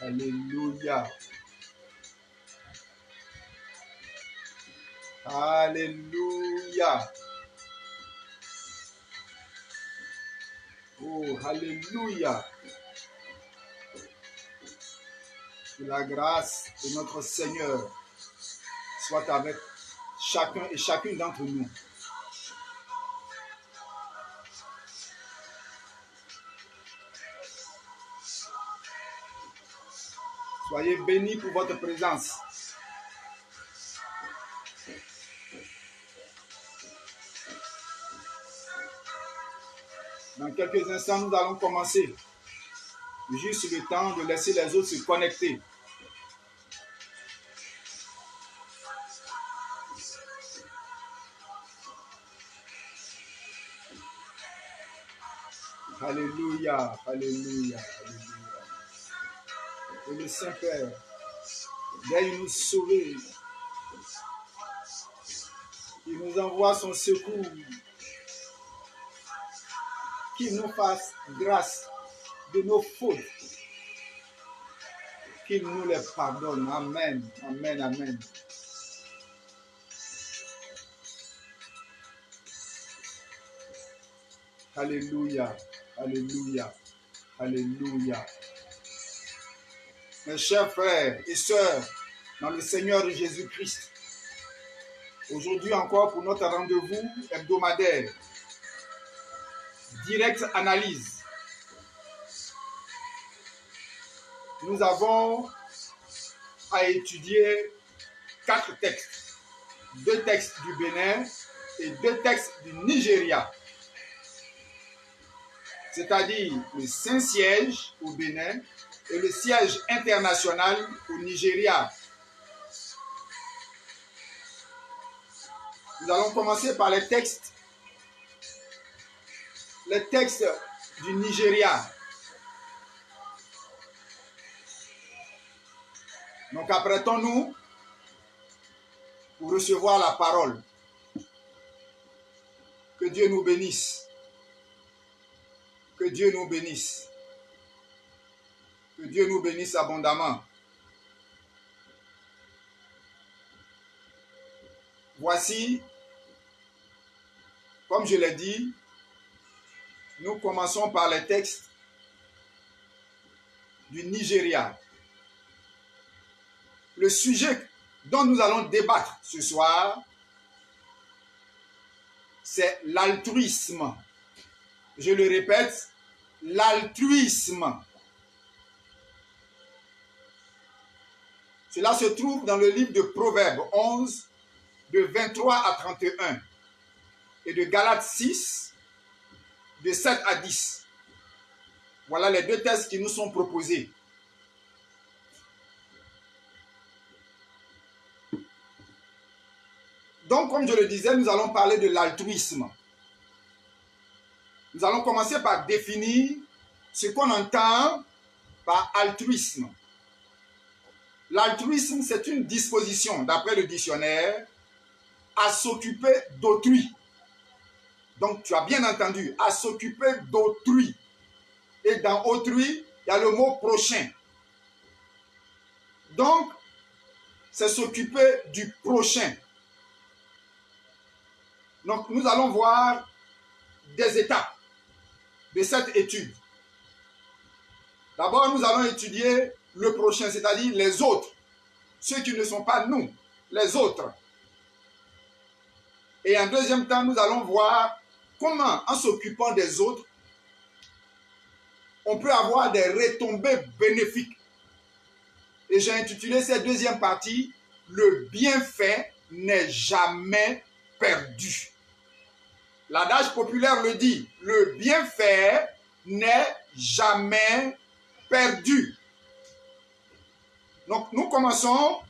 Alléluia. Alléluia. Oh, alléluia. Que la grâce de notre Seigneur soit avec chacun et chacune d'entre nous. Soyez bénis pour votre présence. Dans quelques instants, nous allons commencer. Juste le temps de laisser les autres se connecter. Alléluia, alléluia, alléluia. Et le Saint-Père, veuille nous sauver. Il nous envoie son secours. Qu'il nous fasse grâce de nos fautes. Qu'il nous les pardonne. Amen, amen, amen. Alléluia, alléluia, alléluia. Mes chers frères et sœurs, dans le Seigneur Jésus-Christ, aujourd'hui encore pour notre rendez-vous hebdomadaire, Direct Analyse, nous avons à étudier 4 textes. 2 textes du Bénin et 2 textes du Nigeria. C'est-à-dire le Saint-Siège au Bénin et le siège international au Nigeria. Nous allons commencer par les textes du Nigeria. Donc apprêtons-nous pour recevoir la parole. Que Dieu nous bénisse. Que Dieu nous bénisse. Que Dieu nous bénisse abondamment. Voici, comme je l'ai dit, nous commençons par les textes du Nigeria. Le sujet dont nous allons débattre ce soir, c'est l'altruisme. Je le répète, l'altruisme. Cela se trouve dans le livre de Proverbes 11, de 23 à 31, et de Galates 6, de 7 à 10. Voilà les 2 textes qui nous sont proposés. Donc, comme je le disais, nous allons parler de l'altruisme. Nous allons commencer par définir ce qu'on entend par altruisme. L'altruisme, c'est une disposition, d'après le dictionnaire, à s'occuper d'autrui. Donc, tu as bien entendu, à s'occuper d'autrui. Et dans autrui, il y a le mot prochain. Donc, c'est s'occuper du prochain. Donc, nous allons voir des étapes de cette étude. D'abord, nous allons étudier le prochain, c'est-à-dire les autres. Ceux qui ne sont pas nous, les autres. Et en deuxième temps, nous allons voir comment, en s'occupant des autres, on peut avoir des retombées bénéfiques. Et j'ai intitulé cette deuxième partie, le bienfait n'est jamais perdu. L'adage populaire le dit, le bienfait n'est jamais perdu. Donc, nous commençons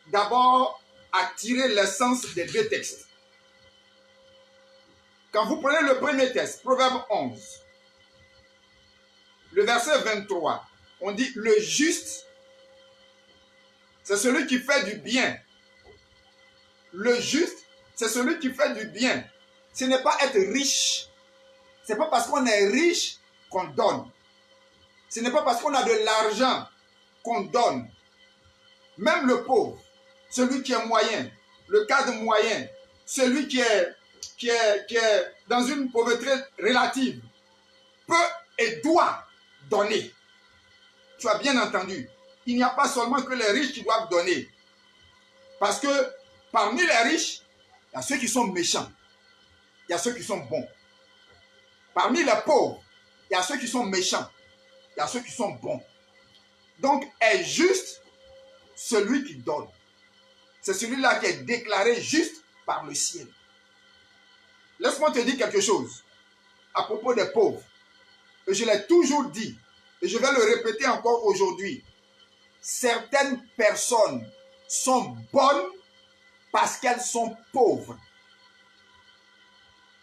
d'abord à tirer l'essence des deux textes. Quand vous prenez le premier texte, Proverbe 11, le verset 23, on dit, le juste, c'est celui qui fait du bien. Le juste, c'est celui qui fait du bien. Ce n'est pas être riche. Ce n'est pas parce qu'on est riche qu'on donne. Ce n'est pas parce qu'on a de l'argent qu'on donne. Même le pauvre, celui qui est moyen, le cadre moyen, celui qui est dans une pauvreté relative, peut et doit donner. Tu as bien entendu. Il n'y a pas seulement que les riches qui doivent donner. Parce que parmi les riches, il y a ceux qui sont méchants. Il y a ceux qui sont bons. Parmi les pauvres, il y a ceux qui sont méchants. Il y a ceux qui sont bons. Donc, est juste celui qui donne. C'est celui-là qui est déclaré juste par le ciel. Laisse-moi te dire quelque chose à propos des pauvres. Et je l'ai toujours dit, et je vais le répéter encore aujourd'hui. Certaines personnes sont bonnes parce qu'elles sont pauvres.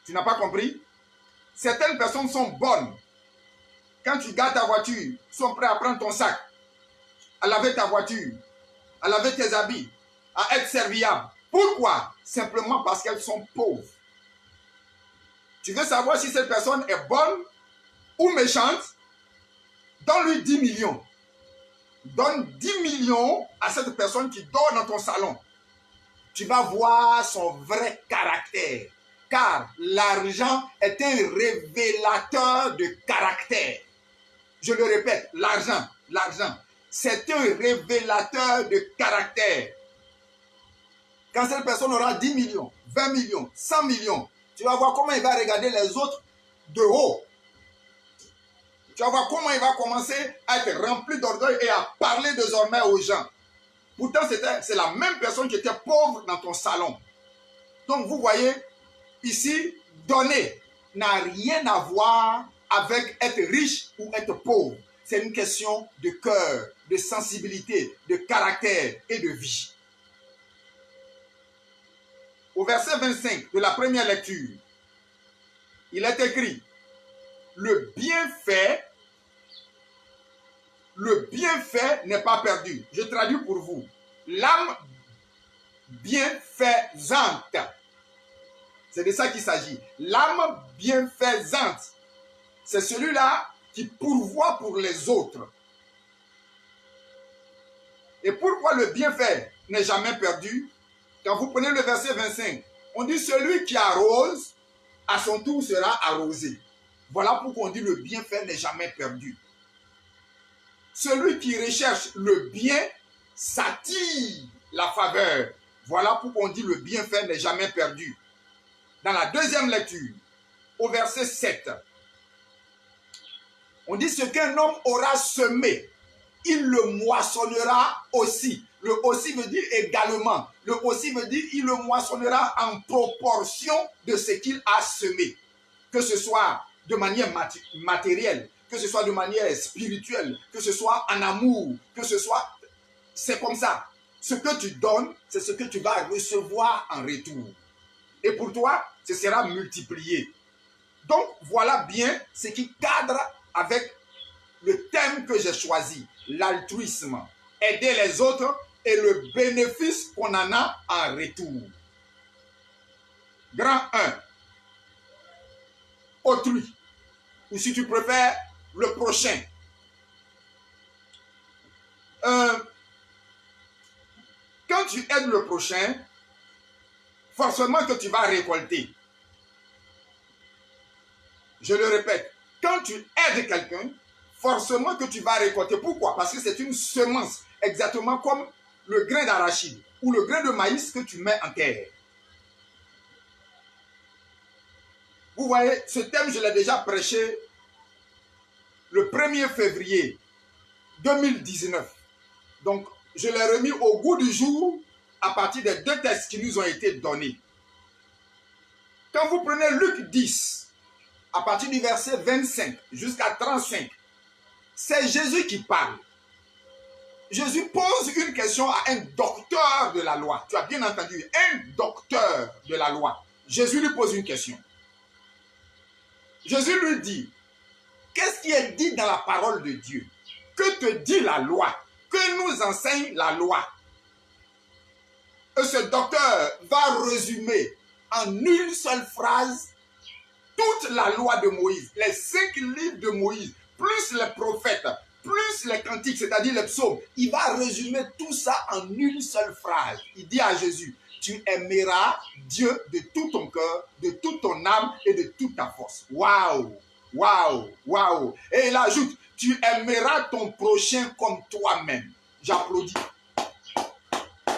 Tu n'as pas compris? Certaines personnes sont bonnes. Quand tu gardes ta voiture, ils sont prêts à prendre ton sac, à laver ta voiture, à laver tes habits, à être serviables. Pourquoi? Simplement parce qu'elles sont pauvres. Tu veux savoir si cette personne est bonne ou méchante? Donne-lui 10 millions. Donne 10 millions à cette personne qui dort dans ton salon. Tu vas voir son vrai caractère. Car l'argent est un révélateur de caractère. Je le répète, l'argent, c'est un révélateur de caractère. Quand cette personne aura 10 millions, 20 millions, 100 millions, tu vas voir comment il va regarder les autres de haut. Tu vas voir comment il va commencer à être rempli d'orgueil et à parler désormais aux gens. Pourtant, c'est la même personne qui était pauvre dans ton salon. Donc, vous voyez, ici, donner n'a rien à voir avec être riche ou être pauvre. C'est une question de cœur, de sensibilité, de caractère et de vie. Au verset 25 de la première lecture, il est écrit, le bienfait n'est pas perdu. Je traduis pour vous. L'âme bienfaisante. C'est de ça qu'il s'agit. L'âme bienfaisante. C'est celui-là qui pourvoit pour les autres. Et pourquoi le bienfait n'est jamais perdu? Quand vous prenez le verset 25, on dit celui qui arrose, à son tour sera arrosé. Voilà pourquoi on dit le bienfait n'est jamais perdu. Celui qui recherche le bien s'attire la faveur. Voilà pourquoi on dit le bienfait n'est jamais perdu. Dans la deuxième lecture, au verset 7, on dit ce qu'un homme aura semé, il le moissonnera aussi. Le aussi veut dire également. Le aussi veut dire il le moissonnera en proportion de ce qu'il a semé. Que ce soit de manière matérielle, que ce soit de manière spirituelle, que ce soit en amour, que ce soit... C'est comme ça. Ce que tu donnes, c'est ce que tu vas recevoir en retour. Et pour toi, ce sera multiplié. Donc, voilà bien ce qui cadre avec le thème que j'ai choisi, l'altruisme. Aider les autres et le bénéfice qu'on en a en retour. Grand 1. Autrui. Ou si tu préfères, le prochain. Quand tu aides le prochain, forcément que tu vas récolter. Je le répète, quand tu aides quelqu'un, forcément que tu vas récolter. Pourquoi? Parce que c'est une semence, exactement comme le grain d'arachide ou le grain de maïs que tu mets en terre. Vous voyez, ce thème, je l'ai déjà prêché le 1er février 2019. Donc, je l'ai remis au goût du jour à partir des deux textes qui nous ont été donnés. Quand vous prenez Luc 10, à partir du verset 25 jusqu'à 35, c'est Jésus qui parle. Jésus pose une question à un docteur de la loi. Tu as bien entendu, un docteur de la loi. Jésus lui pose une question. Jésus lui dit, qu'est-ce qui est dit dans la parole de Dieu? Que te dit la loi? Que nous enseigne la loi? Et ce docteur va résumer en une seule phrase toute la loi de Moïse, les 5 livres de Moïse, plus les prophètes, plus les cantiques, c'est-à-dire les psaumes. Il va résumer tout ça en une seule phrase. Il dit à Jésus, tu aimeras Dieu de tout ton cœur, de toute ton âme et de toute ta force. Waouh, waouh, waouh. Et il ajoute, tu aimeras ton prochain comme toi-même. J'applaudis.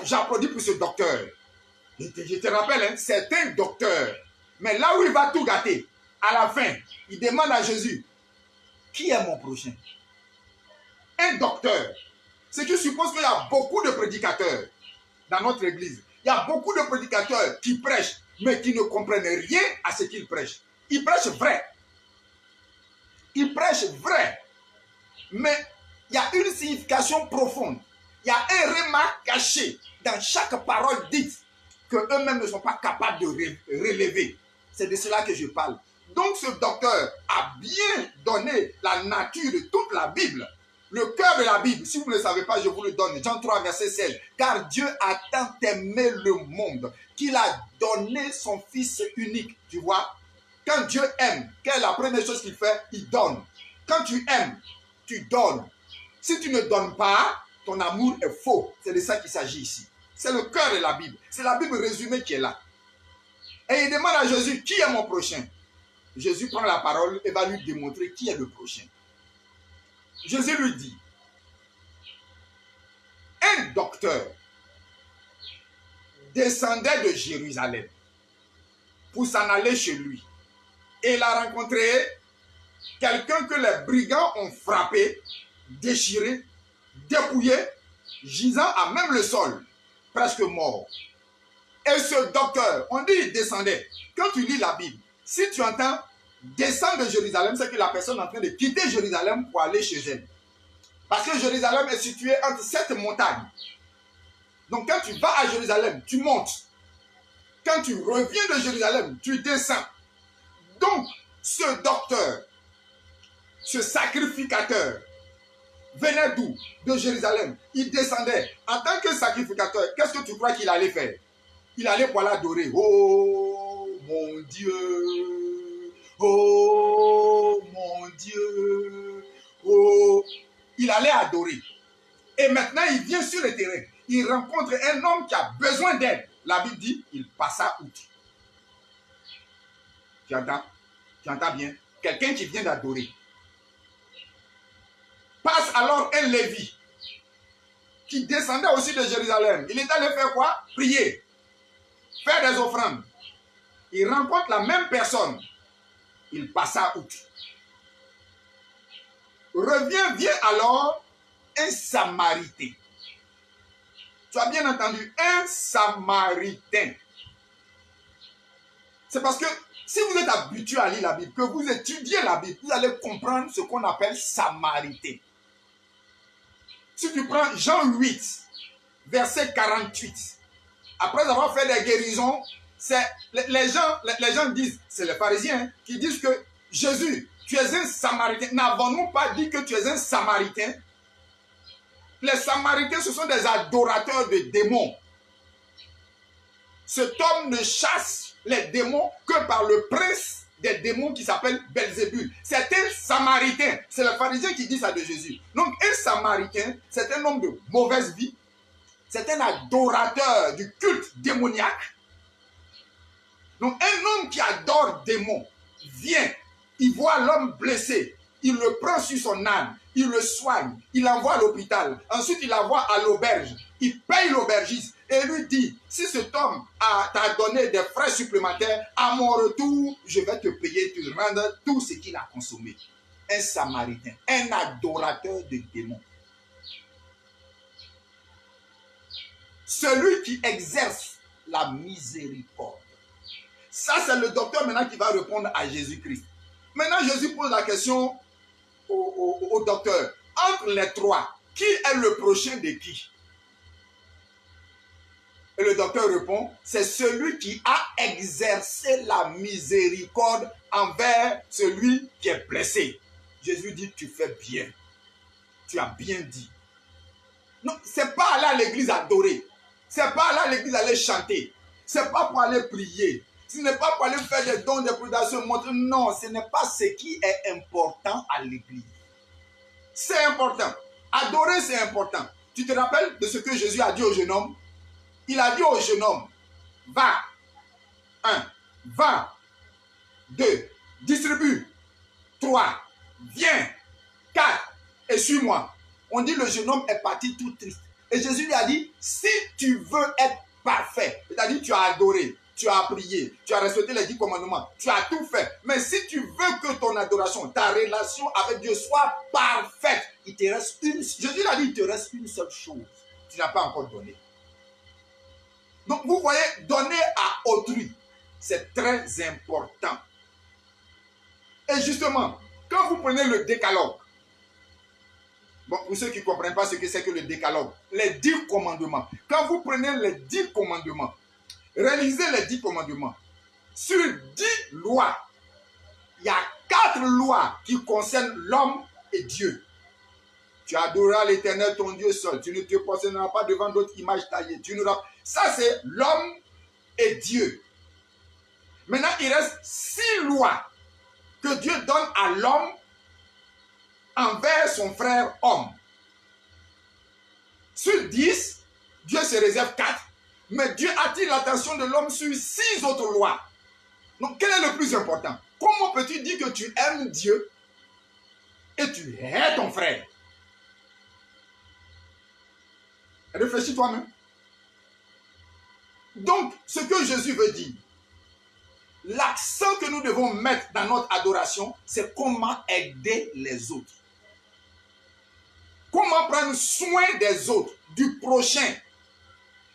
J'applaudis pour ce docteur. Je te rappelle, hein, c'est un docteur. Mais là où il va tout gâter, à la fin, il demande à Jésus, qui est mon prochain? Un docteur. Ce qui suppose qu'il y a beaucoup de prédicateurs dans notre église. Il y a beaucoup de prédicateurs qui prêchent, mais qui ne comprennent rien à ce qu'ils prêchent. Ils prêchent vrai. Ils prêchent vrai. Mais il y a une signification profonde. Il y a un remarque caché dans chaque parole dite qu'eux-mêmes ne sont pas capables de relever. C'est de cela que je parle. Donc ce docteur a bien donné la nature de toute la Bible. Le cœur de la Bible, si vous ne le savez pas, je vous le donne. Jean 3, verset 16. Car Dieu a tant aimé le monde qu'il a donné son Fils unique. Tu vois, quand Dieu aime, quelle est la première chose qu'il fait? Il donne. Quand tu aimes, tu donnes. Si tu ne donnes pas, ton amour est faux. C'est de ça qu'il s'agit ici. C'est le cœur de la Bible. C'est la Bible résumée qui est là. Et il demande à Jésus, qui est mon prochain? Jésus prend la parole et va lui démontrer qui est le prochain. Jésus lui dit, un docteur descendait de Jérusalem pour s'en aller chez lui. Et il a rencontré quelqu'un que les brigands ont frappé, déchiré, dépouillé, gisant à même le sol, presque mort. Et ce docteur, on dit il descendait. Quand tu lis la Bible, si tu entends descendre de Jérusalem, c'est que la personne est en train de quitter Jérusalem pour aller chez elle. Parce que Jérusalem est située entre 7 montagnes. Donc quand tu vas à Jérusalem, tu montes. Quand tu reviens de Jérusalem, tu descends. Donc ce docteur, ce sacrificateur, venait d'où? De Jérusalem. Il descendait. En tant que sacrificateur, qu'est-ce que tu crois qu'il allait faire? Il allait pour l'adorer. Oh mon Dieu! Oh mon Dieu! Oh! Il allait adorer. Et maintenant, il vient sur le terrain. Il rencontre un homme qui a besoin d'aide. La Bible dit, il passa outre. Tu entends? Tu entends bien? Quelqu'un qui vient d'adorer. Passe alors un Lévi qui descendait aussi de Jérusalem. Il est allé faire quoi? Prier. Faire des offrandes. Il rencontre la même personne. Il passa outre. Vient alors un Samaritain. Tu as bien entendu, un Samaritain. C'est parce que si vous êtes habitué à lire la Bible, que vous étudiez la Bible, vous allez comprendre ce qu'on appelle Samaritain. Si tu prends Jean 8, verset 48, après avoir fait des guérisons, les gens disent, c'est les pharisiens qui disent que Jésus, tu es un Samaritain. N'avons-nous pas dit que tu es un Samaritain? Les Samaritains, ce sont des adorateurs de démons. Cet homme ne chasse les démons que par le prince des démons qui s'appelle Belzébul. C'est un Samaritain. C'est les pharisiens qui disent ça de Jésus. Donc un Samaritain, c'est un homme de mauvaise vie. C'est un adorateur du culte démoniaque. Donc un homme qui adore démons vient, il voit l'homme blessé, il le prend sur son âne, il le soigne, il l'envoie à l'hôpital, ensuite il l'envoie à l'auberge, il paye l'aubergiste et lui dit, si cet homme t'a donné des frais supplémentaires, à mon retour, je vais te payer, te rendre tout ce qu'il a consommé. Un Samaritain, un adorateur de démons. celui qui exerce la miséricorde. Ça, c'est le docteur maintenant qui va répondre à Jésus-Christ. Maintenant, Jésus pose la question au docteur. Entre les trois, qui est le prochain de qui? Et le docteur répond, c'est celui qui a exercé la miséricorde envers celui qui est blessé. Jésus dit, tu fais bien. Tu as bien dit. Non, ce n'est pas aller à l'église adorer. Ce n'est pas aller à l'église aller chanter. Ce n'est pas pour aller prier. Ce n'est pas pour aller faire des dons, des prédations, montrer. Non, ce n'est pas ce qui est important à l'église. C'est important. Adorer, c'est important. Tu te rappelles de ce que Jésus a dit au jeune homme? Il a dit au jeune homme, va, 1, va, 2, distribue, 3, viens, 4, et suis-moi. On dit le jeune homme est parti tout triste. Et Jésus lui a dit, si tu veux être parfait, c'est-à-dire tu as adoré, tu as prié, tu as respecté les 10 commandements, tu as tout fait. Mais si tu veux que ton adoration, ta relation avec Dieu soit parfaite, il te reste Jésus lui a dit, il te reste une seule chose. Tu n'as pas encore donné. Donc vous voyez, donner à autrui, c'est très important. Et justement, quand vous prenez le décalogue, bon, pour ceux qui ne comprennent pas ce que c'est que le décalogue, les 10 commandements, quand vous prenez les 10 commandements, réalisez les 10 commandements, sur 10 lois, il y a 4 lois qui concernent l'homme et Dieu. Tu adoreras l'Éternel ton Dieu seul. Tu ne te prosterneras pas devant d'autres images taillées. Ça, c'est l'homme et Dieu. Maintenant, il reste 6 lois que Dieu donne à l'homme envers son frère homme. Sur 10, Dieu se réserve 4, mais Dieu attire l'attention de l'homme sur 6 autres lois. Donc, quel est le plus important? Comment peux-tu dire que tu aimes Dieu et tu hais ton frère? Réfléchis toi-même. Donc, ce que Jésus veut dire, l'accent que nous devons mettre dans notre adoration, c'est comment aider les autres. Comment prendre soin des autres, du prochain.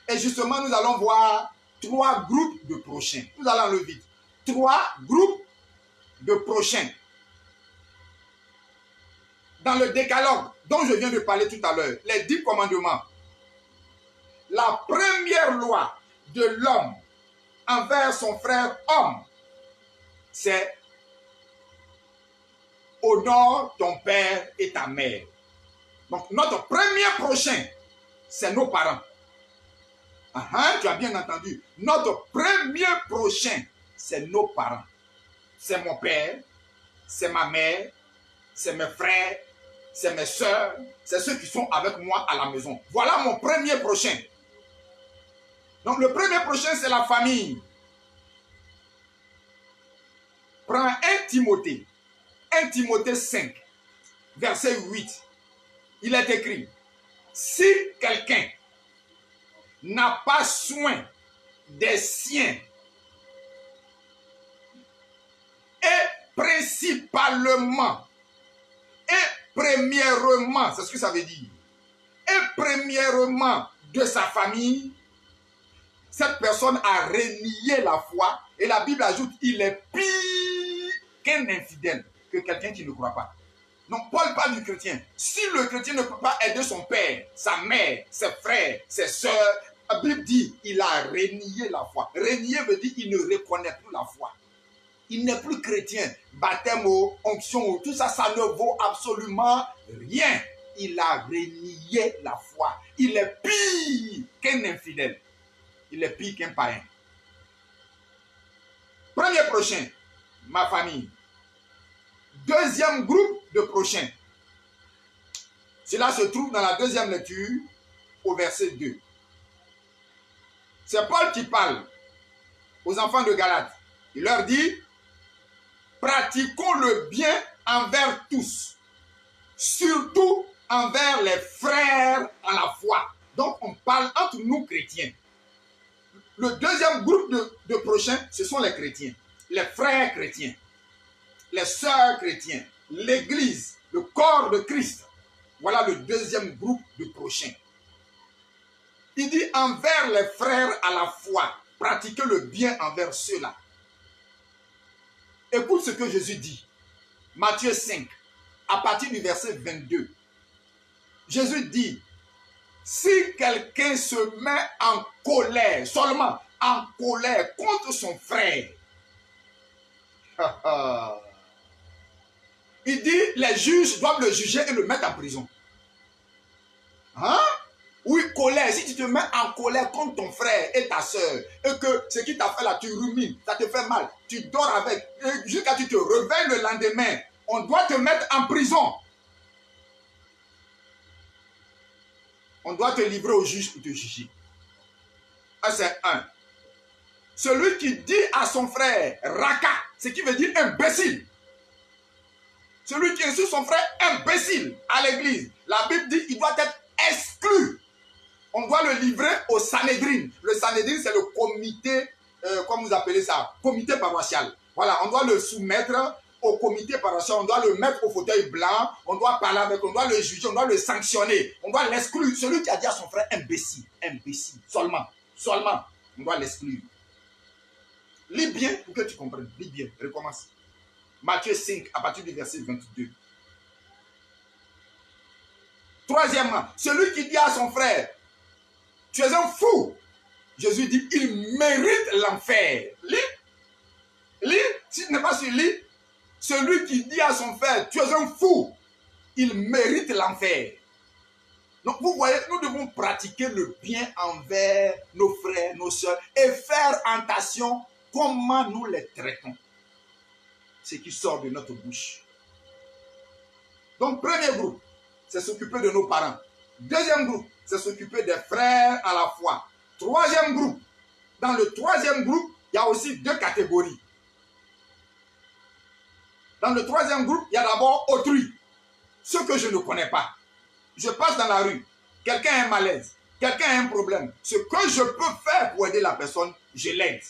Et justement, nous allons voir 3 groupes de prochains. Nous allons le vite. 3 groupes de prochains. Dans le décalogue dont je viens de parler tout à l'heure, les 10 commandements, la première loi de l'homme envers son frère homme, c'est honore ton père et ta mère. Donc notre premier prochain, c'est nos parents. Tu as bien entendu. Notre premier prochain, c'est nos parents. C'est mon père, c'est ma mère, c'est mes frères, c'est mes soeurs, c'est ceux qui sont avec moi à la maison. Voilà mon premier prochain. Donc le premier prochain, c'est la famille. Prends 1 Timothée 5, verset 8. Il est écrit, si quelqu'un n'a pas soin des siens, et principalement, et premièrement, c'est ce que ça veut dire, et premièrement de sa famille, cette personne a renié la foi, et la Bible ajoute, il est pire qu'un infidèle, que quelqu'un qui ne croit pas. Donc Paul parle du chrétien. Si le chrétien ne peut pas aider son père, sa mère, ses frères, ses soeurs, la Bible dit, il a renié la foi. Renier veut dire, il ne reconnaît plus la foi. Il n'est plus chrétien. Baptême, onction, tout ça, ça ne vaut absolument rien. Il a renié la foi. Il est pire qu'un infidèle. Il est pire qu'un païen. Premier prochain, ma famille. Deuxième groupe de prochains. Cela se trouve dans la deuxième lecture au verset 2. C'est Paul qui parle aux enfants de Galate. Il leur dit, pratiquons le bien envers tous, surtout envers les frères en la foi. Donc on parle entre nous chrétiens. Le deuxième groupe de prochains, ce sont les chrétiens, les frères chrétiens, les sœurs chrétiens, l'église, le corps de Christ. Voilà le deuxième groupe de prochains. Il dit envers les frères à la foi, pratiquez le bien envers ceux-là. Écoute ce que Jésus dit. Matthieu 5, à partir du verset 22. Jésus dit, si quelqu'un se met en colère, seulement en colère contre son frère, il dit, les juges doivent le juger et le mettre en prison. Hein? Oui, colère. Si tu te mets en colère contre ton frère et ta soeur, et que ce qui t'a fait là, tu rumines, ça te fait mal, tu dors avec, jusqu'à ce que tu te réveilles le lendemain, on doit te mettre en prison. On doit te livrer au juge pour te juger. C'est un. Celui qui dit à son frère, raka, ce qui veut dire imbécile. Celui qui insulte son frère, imbécile, à l'église. La Bible dit qu'il doit être exclu. On doit le livrer au Sanhédrin. Le Sanhédrin, c'est le comité, comment vous appelez ça? Comité paroissial. Voilà, on doit le soumettre au comité paroissial, on doit le mettre au fauteuil blanc, on doit parler avec, on doit le juger, on doit le sanctionner, on doit l'exclure. Celui qui a dit à son frère imbécile, seulement, on doit l'exclure. Lis bien pour que tu comprennes. Lis bien, recommence. Matthieu 5, à partir du verset 22. Troisièmement, celui qui dit à son frère, tu es un fou. Jésus dit, il mérite l'enfer. Lis, si tu n'es pas sur lis, celui qui dit à son frère, tu es un fou, il mérite l'enfer. Donc vous voyez, nous devons pratiquer le bien envers nos frères, nos soeurs, et faire attention comment nous les traitons. Ce qui sort de notre bouche. Donc premier groupe, c'est s'occuper de nos parents. Deuxième groupe, c'est s'occuper des frères à la foi. Troisième groupe, dans le troisième groupe, il y a aussi deux catégories. Dans le troisième groupe, il y a d'abord autrui. Ceux que je ne connais pas. Je passe dans la rue. Quelqu'un a un malaise. Quelqu'un a un problème. Ce que je peux faire pour aider la personne, je l'aide.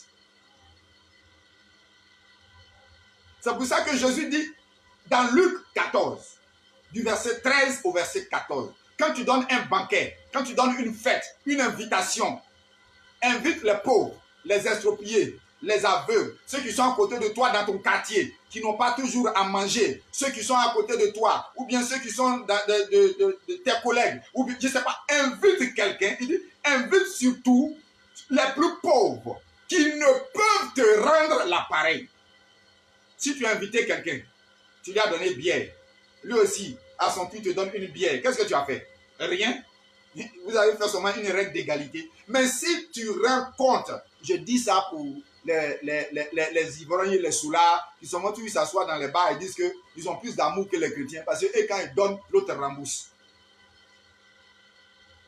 C'est pour ça que Jésus dit dans Luc 14, du verset 13 au verset 14, quand tu donnes un banquet, quand tu donnes une fête, une invitation, invite les pauvres, les expropriés, les aveugles, ceux qui sont à côté de toi dans ton quartier, qui n'ont pas toujours à manger, ceux qui sont à côté de toi, ou bien ceux qui sont de tes collègues, ou bien, je ne sais pas, invite quelqu'un, il dit, invite surtout les plus pauvres, qui ne peuvent te rendre l'appareil. Si tu as invité quelqu'un, tu lui as donné bière, lui aussi, à son tour, te donne une bière, qu'est-ce que tu as fait? Rien. Vous avez fait seulement une règle d'égalité. Mais si tu rends compte, je dis ça pour les ivrognes, les soulards, qui sont tous s'assoient dans les bars et disent qu'ils ont plus d'amour que les chrétiens, parce que eux, quand ils donnent, l'autre rembourse.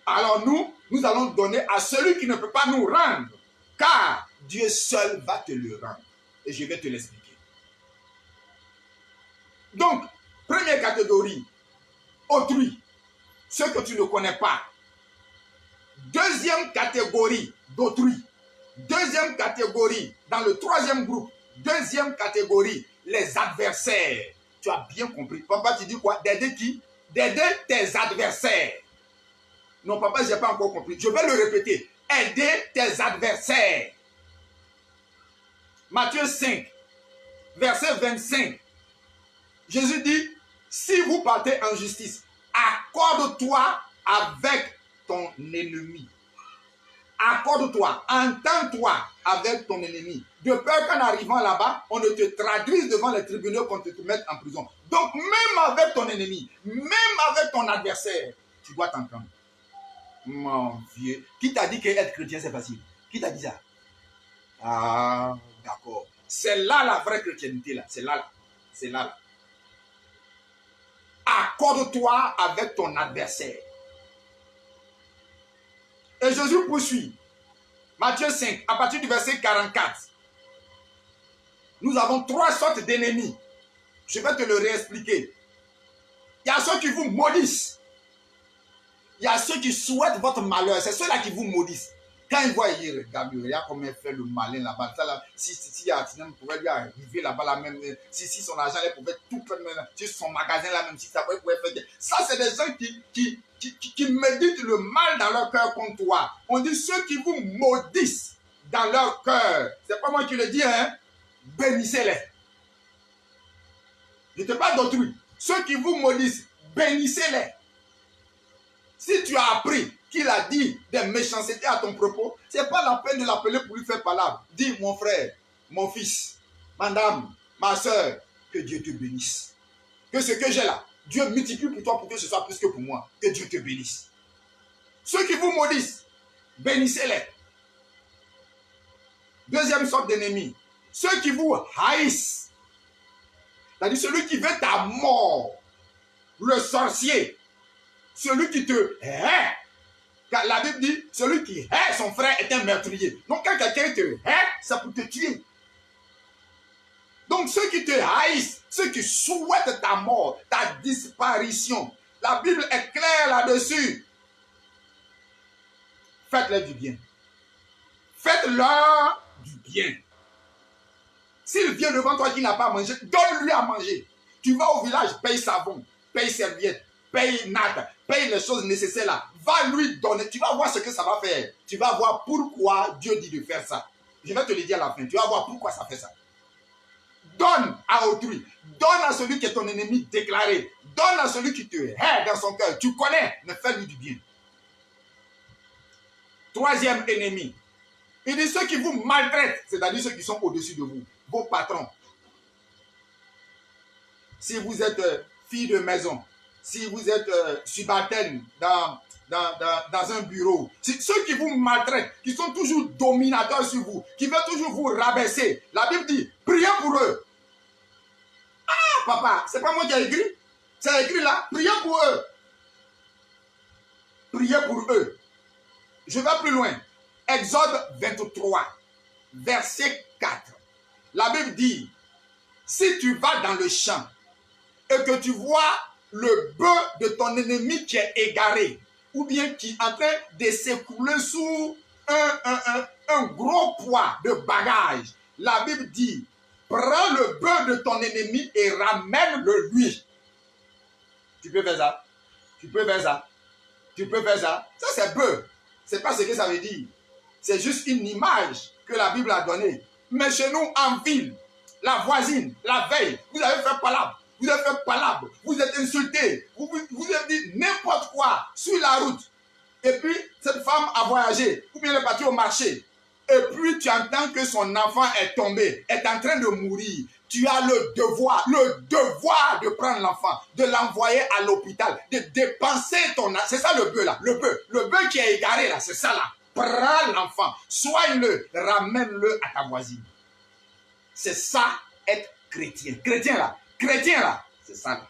Alors nous allons donner à celui qui ne peut pas nous rendre, car Dieu seul va te le rendre. Et je vais te l'expliquer. Donc, première catégorie, autrui, ceux que tu ne connais pas. Deuxième catégorie d'autrui. Deuxième catégorie, dans le troisième groupe, deuxième catégorie, les adversaires. Tu as bien compris. Papa, tu dis quoi? D'aider qui? D'aider tes adversaires. Non, papa, je n'ai pas encore compris. Je vais le répéter. Aider tes adversaires. Matthieu 5, verset 25. Jésus dit, si vous partez en justice, accorde-toi avec ton ennemi. Accorde-toi, entends-toi avec ton ennemi. De peur qu'en arrivant là-bas, on ne te traduise devant les tribunaux, qu'on te mette en prison. Donc, même avec ton ennemi, même avec ton adversaire, tu dois t'entendre. Mon vieux, qui t'a dit qu'être chrétien, c'est facile? Qui t'a dit ça? Ah, d'accord. C'est là la vraie chrétienté, là. C'est là, là. C'est là, là. Accorde-toi avec ton adversaire. Et Jésus poursuit. Matthieu 5, à partir du verset 44. Nous avons trois sortes d'ennemis. Je vais te le réexpliquer. Il y a ceux qui vous maudissent. Il y a ceux qui souhaitent votre malheur. C'est ceux-là qui vous maudissent. Quand il voit, il regarde comment elle fait le malin là-bas. Là, si Atinam pouvait lui arriver là-bas, là même, si son argent, elle pouvait tout faire, si son magasin là même, si ça pouvait faire. Ça, c'est des gens qui méditent le mal dans leur cœur contre toi. On dit ceux qui vous maudissent dans leur cœur. C'est pas moi qui le dis, hein. Bénissez-les. Je ne te parle d'autrui. Ceux qui vous maudissent, bénissez-les. Si tu as appris qu'il a dit des méchancetés à ton propos, ce n'est pas la peine de l'appeler pour lui faire palabre. Dis, mon frère, mon fils, madame, ma soeur, que Dieu te bénisse. Que ce que j'ai là, Dieu multiplie pour toi pour que ce soit plus que pour moi. Que Dieu te bénisse. Ceux qui vous maudissent, bénissez-les. Deuxième sorte d'ennemi, ceux qui vous haïssent. C'est-à-dire celui qui veut ta mort, le sorcier, celui qui te hait. Car la Bible dit, celui qui hait son frère est un meurtrier. Donc quand quelqu'un te hait, c'est pour te tuer. Donc ceux qui te haïssent, ceux qui souhaitent ta mort, ta disparition, la Bible est claire là-dessus. Faites-leur du bien. Faites-leur du bien. S'il vient devant toi qui n'a pas mangé, donne-lui à manger. Tu vas au village, paye savon, paye serviette, paye natte, paye les choses nécessaires là. Va lui donner. Tu vas voir ce que ça va faire. Tu vas voir pourquoi Dieu dit de faire ça. Je vais te le dire à la fin. Tu vas voir pourquoi ça fait ça. Donne à autrui. Donne à celui qui est ton ennemi déclaré. Donne à celui qui te hait dans son cœur. Tu connais, mais fais-lui du bien. Troisième ennemi. Il dit ceux qui vous maltraitent, c'est-à-dire ceux qui sont au-dessus de vous, vos patrons. Si vous êtes fille de maison, si vous êtes subalterne dans un bureau, ceux qui vous maltraitent, qui sont toujours dominateurs sur vous, qui veulent toujours vous rabaisser, la Bible dit, priez pour eux. Ah, papa, c'est pas moi qui ai écrit. C'est écrit là, priez pour eux. Priez pour eux. Je vais plus loin. Exode 23, verset 4. La Bible dit, si tu vas dans le champ et que tu vois le bœuf de ton ennemi qui est égaré, ou bien qui est en train de s'écouler sous un gros poids de bagages, la Bible dit, prends le bœuf de ton ennemi et ramène-le lui. Tu peux faire ça? Tu peux faire ça? Tu peux faire ça? Ça c'est bœuf. C'est pas ce que ça veut dire. C'est juste une image que la Bible a donnée. Mais chez nous, en ville, la voisine, la veille, vous avez fait palabre. Vous avez fait palabre. Vous êtes insulté. Vous avez dit n'importe quoi sur la route. Et puis, cette femme a voyagé. Ou bien elle est partie au marché. Et puis, tu entends que son enfant est tombé, est en train de mourir. Tu as le devoir de prendre l'enfant, de l'envoyer à l'hôpital, de dépenser ton argent. C'est ça le bœuf là. Le bœuf qui est égaré là, c'est ça là. Prends l'enfant, soigne-le, ramène-le à ta voisine. C'est ça, être chrétien. Chrétien là, c'est ça là.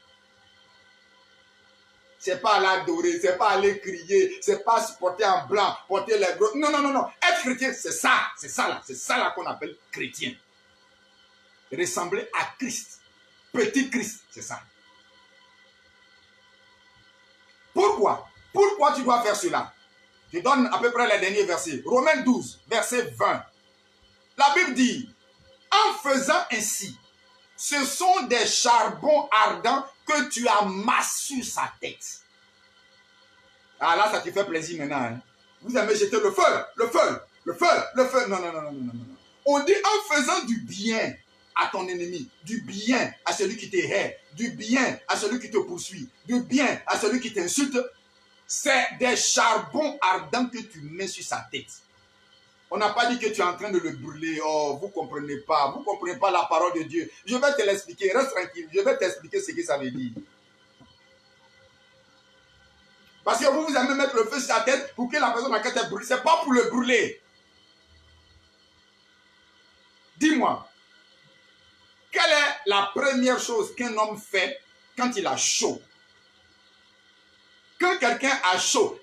C'est pas l'adorer, c'est pas aller crier, c'est pas se porter en blanc, porter les gros. Non. Être chrétien, c'est ça là. C'est ça là qu'on appelle chrétien. Ressembler à Christ. Petit Christ, c'est ça. Pourquoi tu dois faire cela? Je donne à peu près les derniers versets. Romains 12, verset 20. La Bible dit, en faisant ainsi, ce sont des charbons ardents que tu amasses sur sa tête. Ah là, ça te fait plaisir maintenant. Hein? Vous aimez jeter le feu. Non. On dit en faisant du bien à ton ennemi, du bien à celui qui te hait, du bien à celui qui te poursuit, du bien à celui qui t'insulte. C'est des charbons ardents que tu mets sur sa tête. On n'a pas dit que tu es en train de le brûler. Oh, vous ne comprenez pas. Vous ne comprenez pas la parole de Dieu. Je vais te l'expliquer. Reste tranquille. Je vais t'expliquer ce que ça veut dire. Parce que vous aimez mettre le feu sur sa tête pour que la personne à laquelle tu es brûlée. Ce n'est pas pour le brûler. Dis-moi, quelle est la première chose qu'un homme fait quand il a chaud? Quand quelqu'un a chaud,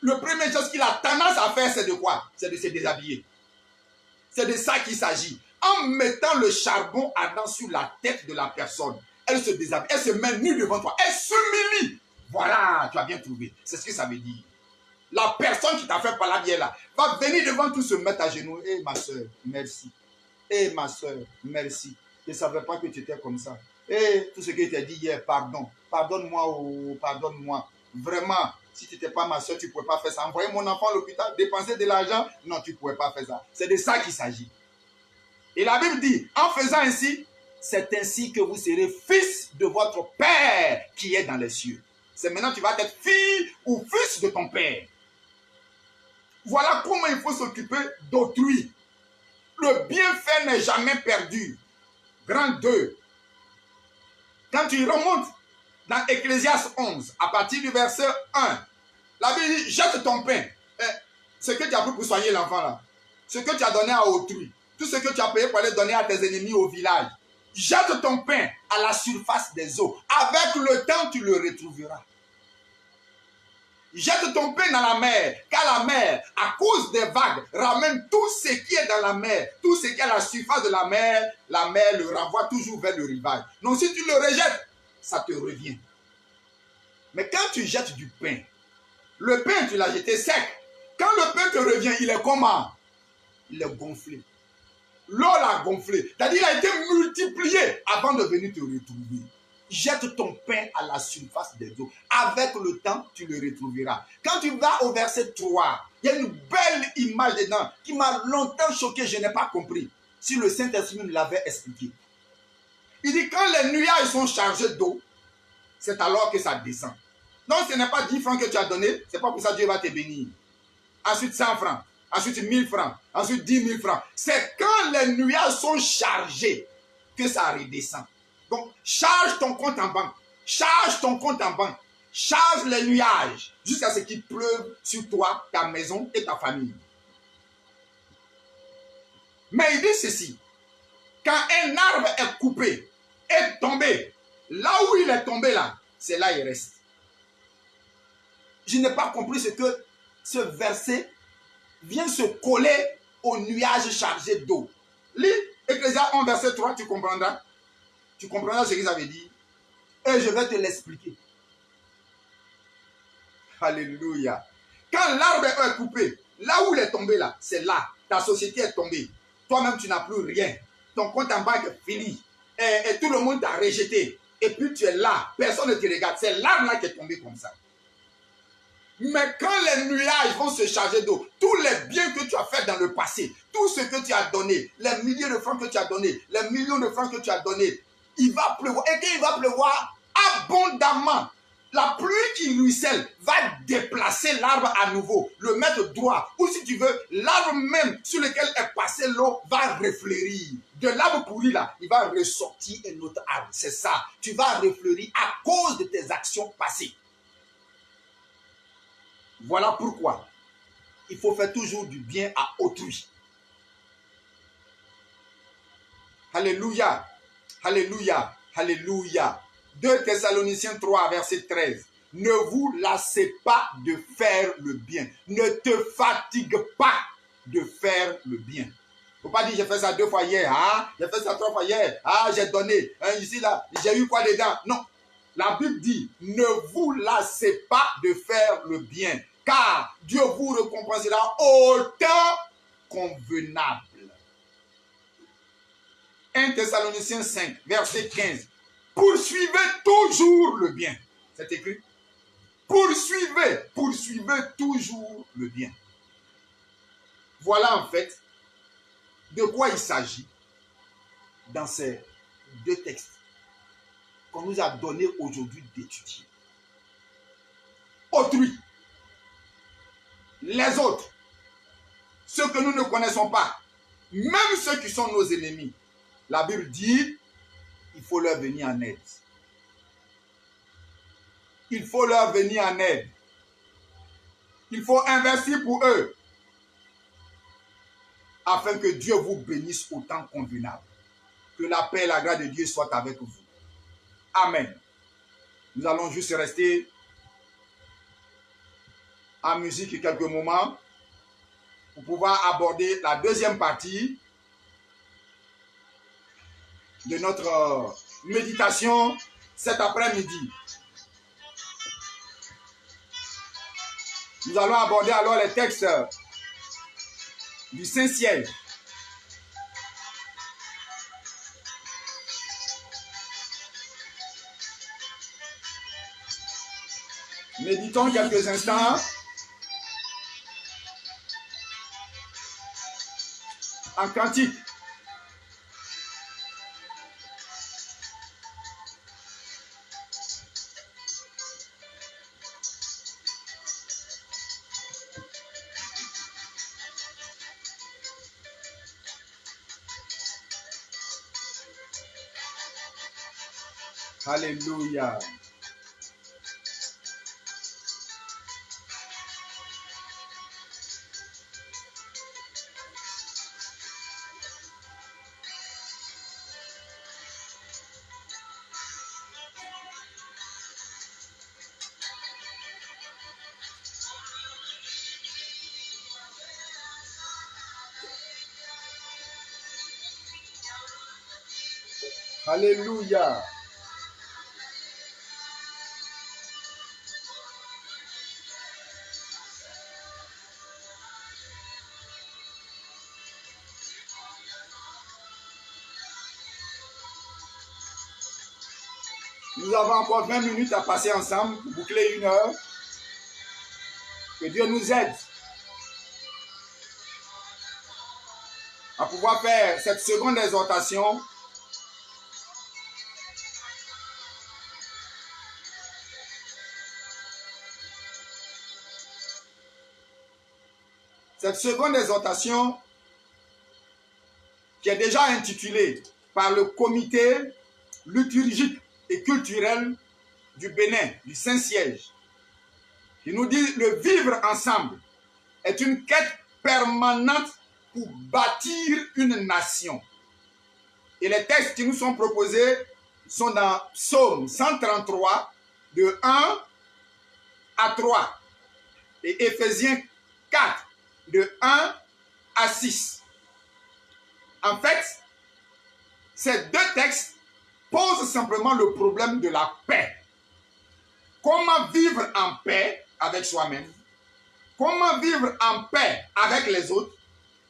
la première chose qu'il a tendance à faire, c'est de quoi? C'est de se déshabiller. C'est de ça qu'il s'agit. En mettant le charbon ardent sur la tête de la personne, elle se déshabille, elle se met nue devant toi, elle s'humilie. Voilà, tu as bien trouvé. C'est ce que ça veut dire. la personne qui t'a fait parler bien là, va venir devant tout se mettre à genoux. Eh ma soeur, merci. Eh ma soeur, merci. Je ne savais pas que tu étais comme ça. Eh, tout ce que tu as dit hier, pardon. Pardonne-moi, oh, pardonne-moi. Vraiment, si tu n'étais pas ma soeur, tu ne pouvais pas faire ça. Envoyer mon enfant à l'hôpital, dépenser de l'argent, non, tu ne pouvais pas faire ça. C'est de ça qu'il s'agit. Et la Bible dit, en faisant ainsi, c'est ainsi que vous serez fils de votre Père qui est dans les cieux. C'est maintenant que tu vas être fille ou fils de ton Père. Voilà comment il faut s'occuper d'autrui. Le bienfait n'est jamais perdu. Grand 2. Quand tu remontes dans Ecclésiaste 11, à partir du verset 1, la Bible dit, jette ton pain. Ce que tu as pris pour soigner l'enfant là, ce que tu as donné à autrui, tout ce que tu as payé pour aller donner à tes ennemis au village, jette ton pain à la surface des eaux. Avec le temps, tu le retrouveras. Jette ton pain dans la mer, car la mer, à cause des vagues, ramène tout ce qui est dans la mer, tout ce qui est à la surface de la mer le renvoie toujours vers le rivage. Donc si tu le rejettes, ça te revient. Mais quand tu jettes du pain, le pain tu l'as jeté sec. Quand le pain te revient, il est comment? Il est gonflé. L'eau l'a gonflé. C'est-à-dire qu'il a été multiplié avant de venir te retrouver. Jette ton pain à la surface des eaux. Avec le temps, tu le retrouveras. Quand tu vas au verset 3, il y a une belle image dedans qui m'a longtemps choqué, je n'ai pas compris. Si le Saint-Esprit me l'avait expliqué. Il dit, quand les nuages sont chargés d'eau, c'est alors que ça descend. Donc ce n'est pas 10 francs que tu as donné, c'est pas pour ça que Dieu va te bénir. Ensuite 100 francs, ensuite 1000 francs, ensuite 10 000 francs. C'est quand les nuages sont chargés que ça redescend. Donc, charge ton compte en banque. Charge ton compte en banque. Charge les nuages jusqu'à ce qu'il pleuve sur toi, ta maison et ta famille. Mais il dit ceci. Quand un arbre est coupé, est tombé, là où il est tombé là, c'est là il reste. Je n'ai pas compris ce que ce verset vient se coller aux nuages chargés d'eau. Lis Ecclésiaste 1, verset 3, tu comprendras. Tu comprendras ce que ça veut dire. Et je vais te l'expliquer. Alléluia. Quand l'arbre est coupé, là où il est tombé là, c'est là. Ta société est tombée. Toi-même, tu n'as plus rien. Ton compte en banque est fini. Et tout le monde t'a rejeté. Et puis tu es là. Personne ne te regarde. C'est l'arbre là qui est tombé comme ça. Mais quand les nuages vont se charger d'eau, tous les biens que tu as fait dans le passé, tout ce que tu as donné, les milliers de francs que tu as donnés, les millions de francs que tu as donnés, il va pleuvoir. Et quand il va pleuvoir abondamment, la pluie qui ruisselle va déplacer l'arbre à nouveau, le mettre droit. Ou si tu veux, l'arbre même sur lequel est passée l'eau va refleurir. De l'arbre pourri là, il va ressortir un autre arbre. C'est ça. Tu vas refleurir à cause de tes actions passées. Voilà pourquoi il faut faire toujours du bien à autrui. Alléluia, alléluia, alléluia. 2 Thessaloniciens 3, verset 13. Ne vous lassez pas de faire le bien. Ne te fatigue pas de faire le bien. Il ne faut pas dire j'ai fait ça 2 fois hier, hein? J'ai fait ça 3 fois hier, ah, j'ai donné, hein, ici là, j'ai eu quoi dedans? Non. La Bible dit, ne vous lassez pas de faire le bien, car Dieu vous récompensera au temps convenable. 1 Thessaloniciens 5, verset 15. Poursuivez toujours le bien. C'est écrit. Poursuivez toujours le bien. Voilà en fait de quoi il s'agit dans ces 2 textes qu'on nous a donné aujourd'hui d'étudier. Autrui, les autres, ceux que nous ne connaissons pas, même ceux qui sont nos ennemis, la Bible dit, il faut leur venir en aide. Il faut leur venir en aide. Il faut investir pour eux, afin que Dieu vous bénisse au temps convenable. Que la paix et la grâce de Dieu soient avec vous. Amen. Nous allons juste rester en musique quelques moments pour pouvoir aborder la deuxième partie de notre méditation cet après-midi. Nous allons aborder alors les textes du Saint-Siège. Méditons quelques instants. En cantique. Alléluia. Alléluia. Nous avons encore 20 minutes à passer ensemble pour boucler 1 heure. Que Dieu nous aide à pouvoir faire cette seconde exhortation. Cette seconde exhortation qui est déjà intitulée par le comité liturgique et culturel du Bénin, du Saint-Siège, qui nous dit le vivre ensemble est une quête permanente pour bâtir une nation. Et les textes qui nous sont proposés sont dans Psaume 133, de 1 à 3, et Éphésiens 4, de 1 à 6. En fait, ces deux textes posent simplement le problème de la paix. Comment vivre en paix avec soi-même? Comment vivre en paix avec les autres?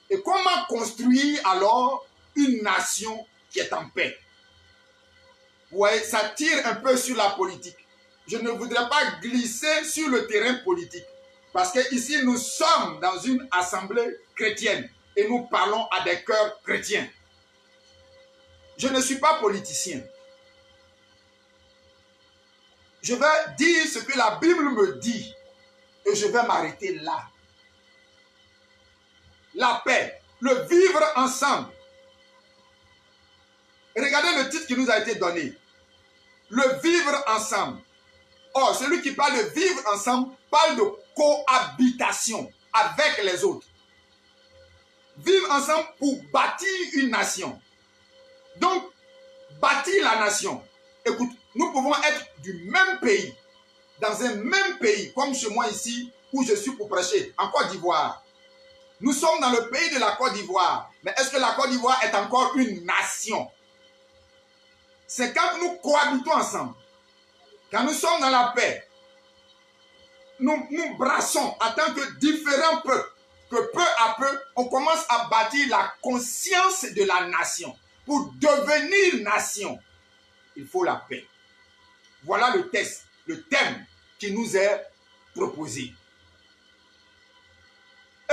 Et comment construire alors une nation qui est en paix? Vous voyez, ça tire un peu sur la politique. Je ne voudrais pas glisser sur le terrain politique. Parce qu'ici, nous sommes dans une assemblée chrétienne et nous parlons à des cœurs chrétiens. Je ne suis pas politicien. Je vais dire ce que la Bible me dit et je vais m'arrêter là. La paix, le vivre ensemble. Regardez le titre qui nous a été donné. Le vivre ensemble. Or, celui qui parle de vivre ensemble parle de cohabitation avec les autres. Vivre ensemble pour bâtir une nation. Donc, bâtir la nation. Écoute, nous pouvons être du même pays, dans un même pays, comme chez moi ici, où je suis pour prêcher, en Côte d'Ivoire. Nous sommes dans le pays de la Côte d'Ivoire. Mais est-ce que la Côte d'Ivoire est encore une nation? C'est quand nous cohabitons ensemble, quand nous sommes dans la paix, nous nous brassons en tant que différents peuples, que peu à peu, on commence à bâtir la conscience de la nation. Pour devenir nation, il faut la paix. Voilà le texte, le thème qui nous est proposé.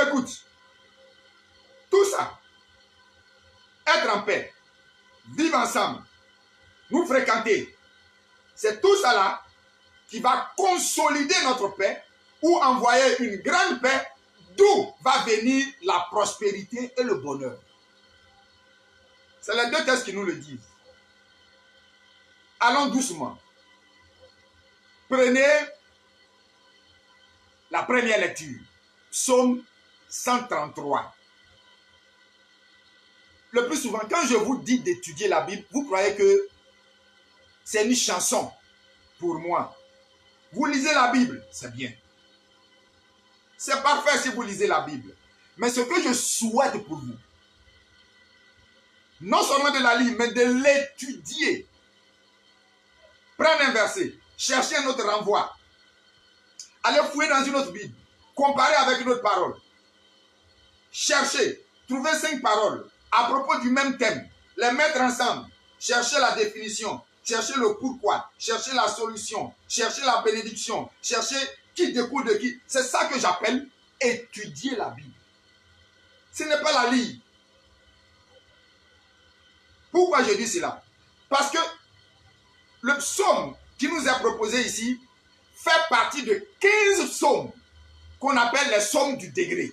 Écoute, tout ça, être en paix, vivre ensemble, nous fréquenter, c'est tout ça là qui va consolider notre paix ou envoyer une grande paix d'où va venir la prospérité et le bonheur. C'est les deux textes qui nous le disent. Allons doucement. Prenez la première lecture, Psaume 133. Le plus souvent, quand je vous dis d'étudier la Bible, vous croyez que c'est une chanson pour moi. Vous lisez la Bible, c'est bien. C'est parfait si vous lisez la Bible. Mais ce que je souhaite pour vous, non seulement de la lire, mais de l'étudier. Prenez un verset, cherchez un autre renvoi. Allez fouiller dans une autre Bible. comparer avec une autre parole. Chercher, trouver 5 paroles à propos du même thème, les mettre ensemble, chercher la définition, chercher le pourquoi, chercher la solution, chercher la bénédiction, chercher qui découle de qui. C'est ça que j'appelle étudier la Bible. Ce n'est pas la lire. Pourquoi je dis cela? Parce que le psaume qui nous est proposé ici fait partie de 15 psaumes qu'on appelle les psaumes du degré.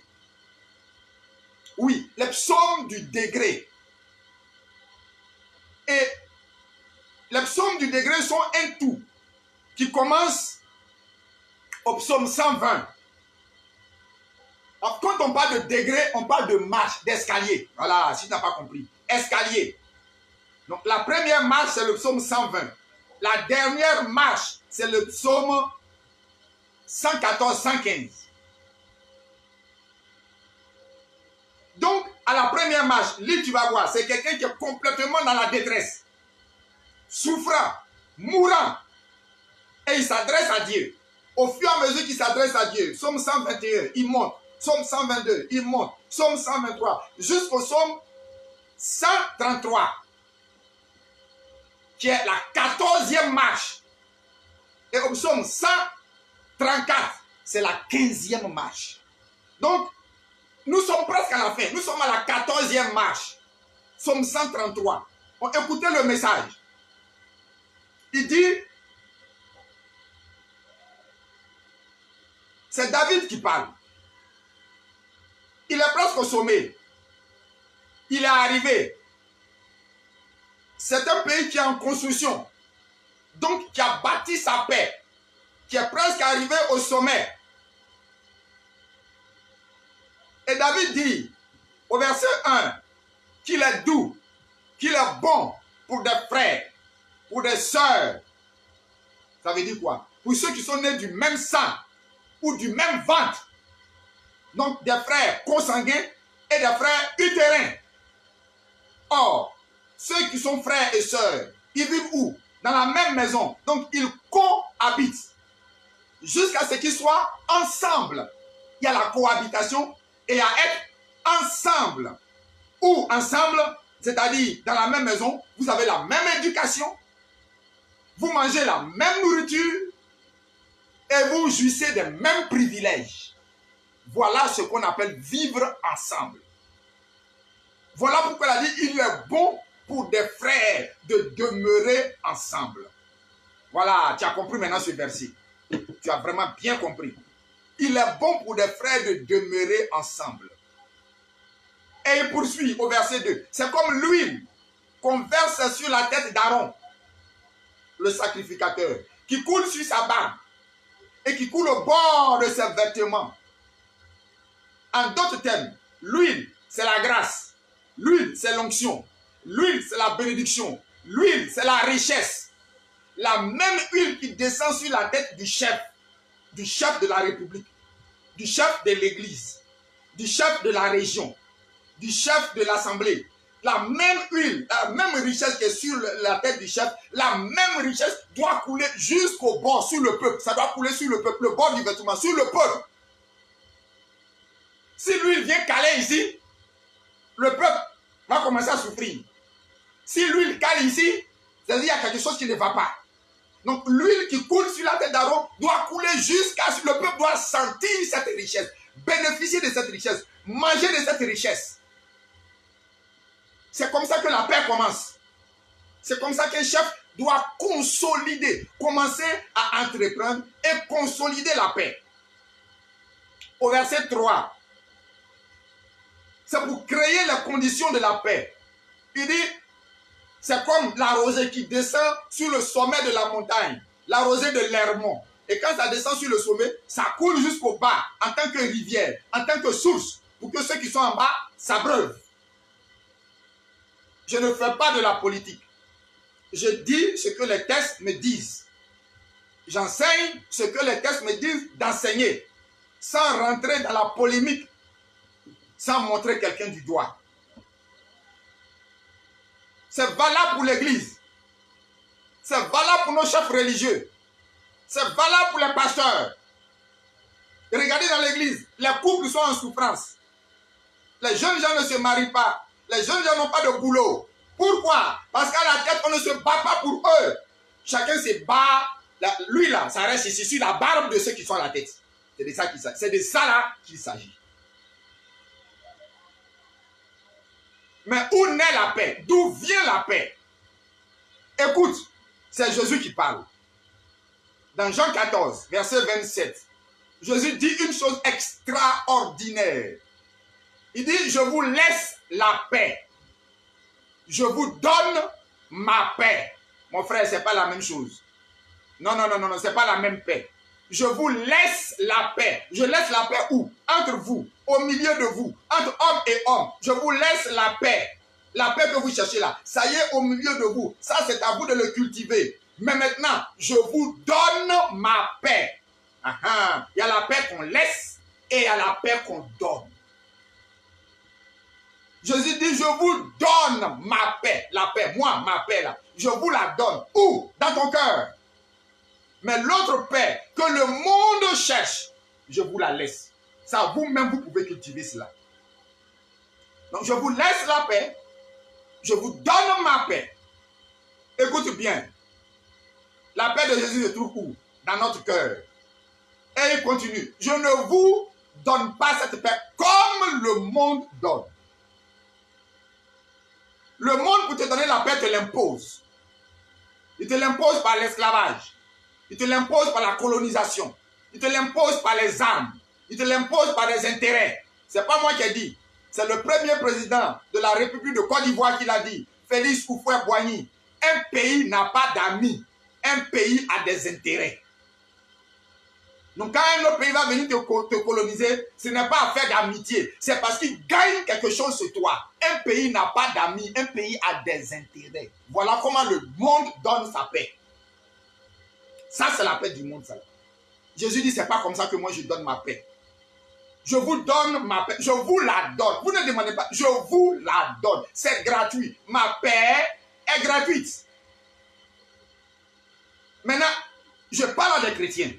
Oui, les psaumes du degré. Et les psaumes du degré sont un tout qui commence au psaume 120. Alors, quand on parle de degré, on parle de marche, d'escalier. Voilà, si tu n'as pas compris. Escalier. Donc la première marche, c'est le psaume 120. La dernière marche, c'est le psaume 114-115. Donc, à la première marche, là, tu vas voir, c'est quelqu'un qui est complètement dans la détresse, souffrant, mourant, et il s'adresse à Dieu. Au fur et à mesure qu'il s'adresse à Dieu, psaume 121, il monte, psaume 122, il monte, psaume 123, jusqu'au psaume 133, qui est la 14e marche. Et au psaume 134, c'est la 15e marche. Donc, nous sommes presque à la fin. Nous sommes à la 14e marche. Psaume 133. Écoutez le message. Il dit, c'est David qui parle. Il est presque au sommet. Il est arrivé. C'est un pays qui est en construction. Donc, qui a bâti sa paix. Qui est presque arrivé au sommet. Et David dit, au verset 1, qu'il est doux, qu'il est bon pour des frères, pour des sœurs. Ça veut dire quoi? Pour ceux qui sont nés du même sang ou du même ventre. Donc, des frères consanguins et des frères utérins. Or, ceux qui sont frères et sœurs, ils vivent où? Dans la même maison. Donc, ils cohabitent. Jusqu'à ce qu'ils soient ensemble. Il y a la cohabitation et à être ensemble. Ou ensemble, c'est-à-dire dans la même maison, vous avez la même éducation, vous mangez la même nourriture et vous jouissez des mêmes privilèges. Voilà ce qu'on appelle vivre ensemble. Voilà pourquoi il a dit, il est bon pour des frères de demeurer ensemble. Voilà, tu as compris maintenant ce verset. Tu as vraiment bien compris. Il est bon pour des frères de demeurer ensemble. Et il poursuit au verset 2. C'est comme l'huile qu'on verse sur la tête d'Aaron, le sacrificateur, qui coule sur sa barbe et qui coule au bord de ses vêtements. En d'autres termes, l'huile, c'est la grâce. L'huile, c'est l'onction. L'huile, c'est la bénédiction. L'huile, c'est la richesse. La même huile qui descend sur la tête du chef de la République, du chef de l'Église, du chef de la région, du chef de l'Assemblée. La même huile, la même richesse qui est sur la tête du chef, la même richesse doit couler jusqu'au bord, sur le peuple. Ça doit couler sur le peuple, le bord du vêtement, sur le peuple. Si l'huile vient caler ici, le peuple va commencer à souffrir. Si l'huile cale ici, c'est-à-dire qu'il y a quelque chose qui ne va pas. Donc l'huile qui coule sur la tête d'Aaron doit couler jusqu'à ce que le peuple doit sentir cette richesse, bénéficier de cette richesse, manger de cette richesse. C'est comme ça que la paix commence. C'est comme ça qu'un chef doit consolider, commencer à entreprendre et consolider la paix. Au verset 3, c'est pour créer les conditions de la paix. Il dit, c'est comme la rosée qui descend sur le sommet de la montagne, la rosée de l'Hermon. Et quand ça descend sur le sommet, ça coule jusqu'au bas, en tant que rivière, en tant que source, pour que ceux qui sont en bas s'abreuvent. Je ne fais pas de la politique. Je dis ce que les textes me disent. J'enseigne ce que les textes me disent d'enseigner, sans rentrer dans la polémique, sans montrer quelqu'un du doigt. C'est valable pour l'Église. C'est valable pour nos chefs religieux. C'est valable pour les pasteurs. Regardez dans l'église, les couples sont en souffrance. Les jeunes gens ne se marient pas. Les jeunes gens n'ont pas de boulot. Pourquoi? Parce qu'à la tête, on ne se bat pas pour eux. Chacun se bat. Lui là, ça reste ici sur la barbe de ceux qui sont à la tête. C'est de ça qu'il s'agit. C'est de ça là qu'il s'agit. Mais où naît la paix? D'où vient la paix? Écoute, c'est Jésus qui parle. Dans Jean 14, verset 27, Jésus dit une chose extraordinaire. Il dit, je vous laisse la paix. Je vous donne ma paix. Mon frère, ce n'est pas la même chose. Non, non, non, non, non, ce n'est pas la même paix. Je vous laisse la paix. Je laisse la paix où? Entre vous, au milieu de vous, entre homme et homme. Je vous laisse la paix. La paix que vous cherchez là, ça y est au milieu de vous. Ça, c'est à vous de le cultiver. Mais maintenant, je vous donne ma paix. Il y a la paix qu'on laisse et il y a la paix qu'on donne. Jésus dit, je vous donne ma paix. La paix, moi, ma paix là. Je vous la donne. Où? Dans ton cœur. Mais l'autre paix que le monde cherche, je vous la laisse. Ça, vous-même, vous pouvez cultiver cela. Donc, je vous laisse la paix. Je vous donne ma paix. Écoute bien. La paix de Jésus se trouve où? Dans notre cœur. Et il continue. Je ne vous donne pas cette paix comme le monde donne. Le monde, pour te donner la paix, te l'impose. Il te l'impose par l'esclavage. Il te l'impose par la colonisation. Il te l'impose par les armes. Il te l'impose par des intérêts. Ce n'est pas moi qui ai dit. C'est le premier président de la République de Côte d'Ivoire qui l'a dit. Félix Houphouët-Boigny. Un pays n'a pas d'amis. Un pays a des intérêts. Donc quand un autre pays va venir te coloniser, ce n'est pas affaire d'amitié. C'est parce qu'il gagne quelque chose sur toi. Un pays n'a pas d'amis. Un pays a des intérêts. Voilà comment le monde donne sa paix. Ça, c'est la paix du monde. Ça. Jésus dit, c'est pas comme ça que moi je donne ma paix. Je vous donne ma paix. Je vous la donne. Vous ne demandez pas. Je vous la donne. C'est gratuit. Ma paix est gratuite. Maintenant, je parle à des chrétiens.